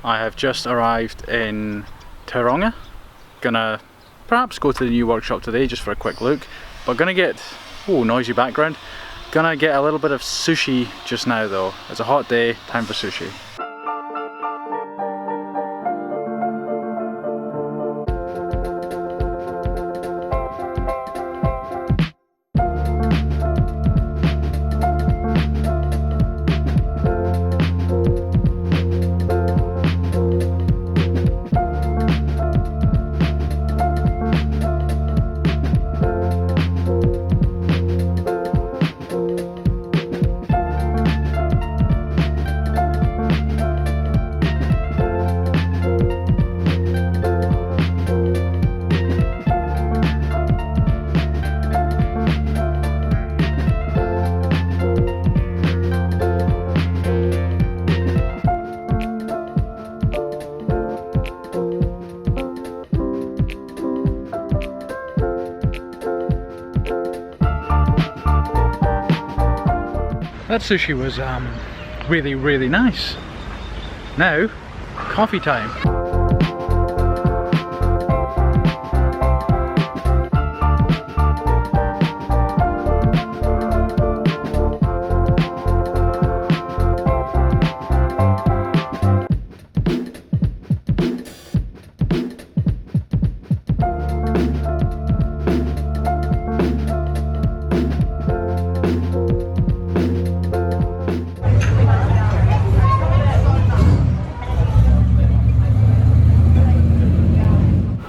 I have just arrived in Tauranga. Gonna perhaps go to the new workshop today just for a quick look, but gonna get, oh, noisy background, gonna get a little bit of sushi just now though. It's a hot day, time for sushi. That sushi was really nice. Now, coffee time.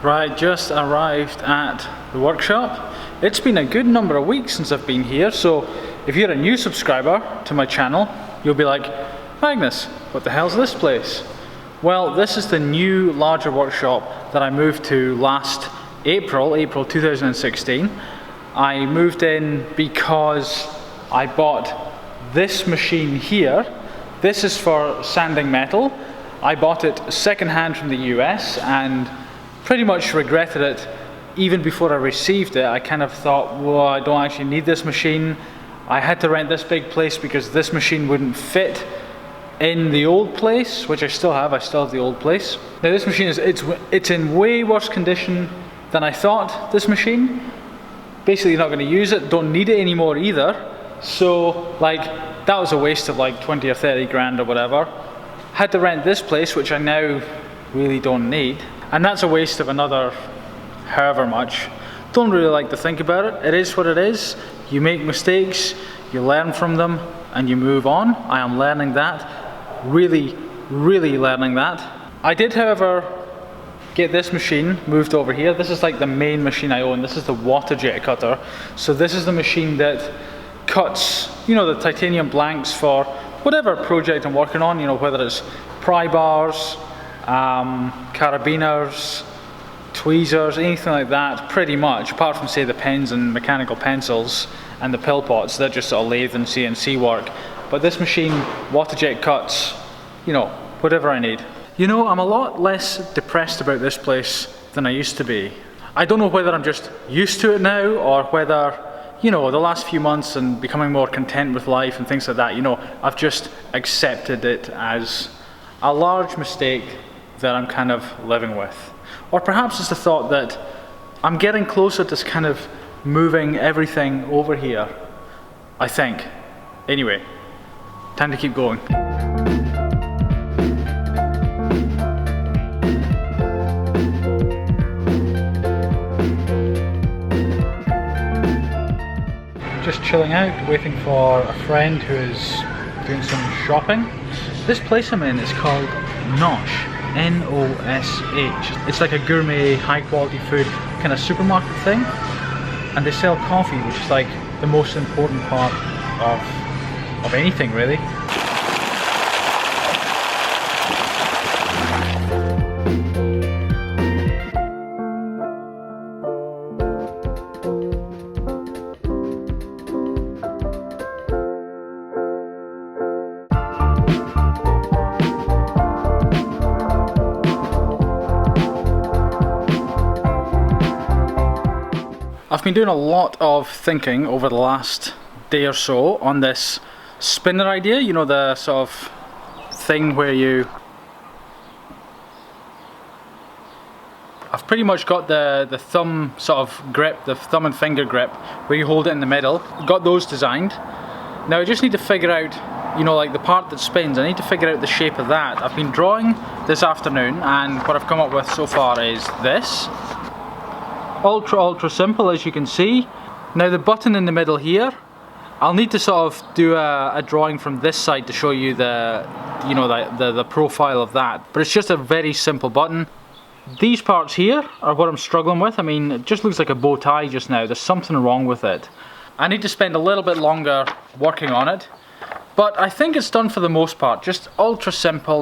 Right, just arrived at the workshop. It's been a good number of weeks since I've been here, so if you're a new subscriber to my channel, you'll be like, Magnus, what the hell's this place? Well, this is the new larger workshop that I moved to last April 2016. I moved in because I bought this machine here. This is for sanding metal. I bought it secondhand from the US and pretty much regretted it even before I received it. I kind of thought, well, I don't actually need this machine. I had to rent this big place because this machine wouldn't fit in the old place, which I still have the old place. Now this machine it's in way worse condition than I thought, this machine. Basically not going to use it, don't need it anymore either. So like, that was a waste of like 20 or 30 grand or whatever. Had to rent this place, which I now really don't need. And that's a waste of another however much. Don't really like to think about it. It is what it is. You make mistakes, you learn from them, and you move on. I am learning that. Really learning that. I did, however, get this machine moved over here. This is like the main machine I own. This is the water jet cutter. So this is the machine that cuts, you know, the titanium blanks for whatever project I'm working on, you know, whether it's pry bars, carabiners, tweezers, anything like that, pretty much, apart from say the pens and mechanical pencils and the pill pots. They're just sort of lathe and CNC work. But this machine, water jet cuts, you know, whatever I need. You know, I'm a lot less depressed about this place than I used to be. I don't know whether I'm just used to it now or whether, you know, the last few months and becoming more content with life and things like that, you know, I've just accepted it as a large mistake that I'm kind of living with. Or perhaps it's the thought that I'm getting closer to kind of moving everything over here, I think. Anyway, time to keep going. Just chilling out, waiting for a friend who is doing some shopping. This place I'm in is called Nosh. N-O-S-H. It's like a gourmet, high quality food kind of supermarket thing, and they sell coffee, which is like the most important part of anything really. I've been doing a lot of thinking over the last day or so on this spinner idea, you know, the sort of thing where you I've pretty much got the thumb sort of grip, the thumb and finger grip, where you hold it in the middle. Got those designed. Now I just need to figure out, you know, like the part that spins, I need to figure out the shape of that. I've been drawing this afternoon, and what I've come up with so far is this. Ultra simple, as you can see. Now the button in the middle here, I'll need to sort of do a drawing from this side to show you the, you know, the profile of that. But it's just a very simple button. These parts here are what I'm struggling with. I mean, it just looks like a bow tie just now. There's something wrong with it. I need to spend a little bit longer working on it. But I think it's done for the most part. Just ultra simple,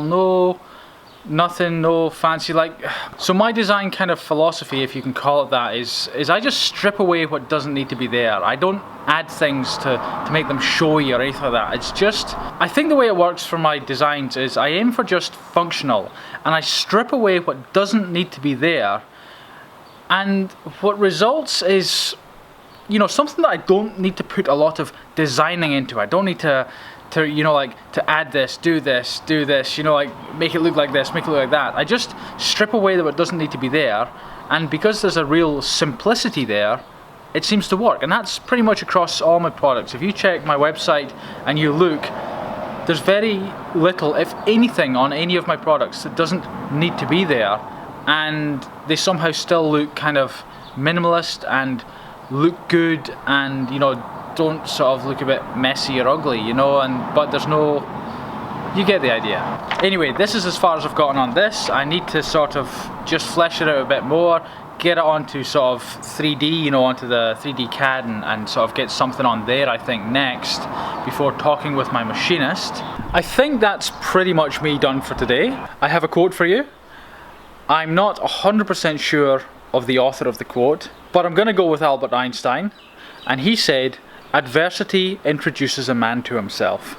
nothing, no fancy, like. So my design kind of philosophy, if you can call it that, is I just strip away what doesn't need to be there. I don't add things to make them showy or anything like that. It's just, I think the way it works for my designs is I aim for just functional, and I strip away what doesn't need to be there, and what results is, you know, something that I don't need to put a lot of designing into. I don't need to you know, like, to add this, do this, you know, like, make it look like this, make it look like that. I just strip away what doesn't need to be there, and because there's a real simplicity there, it seems to work. And that's pretty much across all my products. If you check my website and you look, there's very little, if anything, on any of my products that doesn't need to be there, and they somehow still look kind of minimalist and look good, and, you know, don't sort of look a bit messy or ugly, you know, but there's no, you get the idea. Anyway, this is as far as I've gotten on this. I need to sort of just flesh it out a bit more, get it onto sort of 3D, you know, onto the 3D CAD, and sort of get something on there, I think, next, before talking with my machinist. I think that's pretty much me done for today. I have a quote for you. I'm not 100% sure of the author of the quote, but I'm gonna go with Albert Einstein, and he said, "Adversity introduces a man to himself."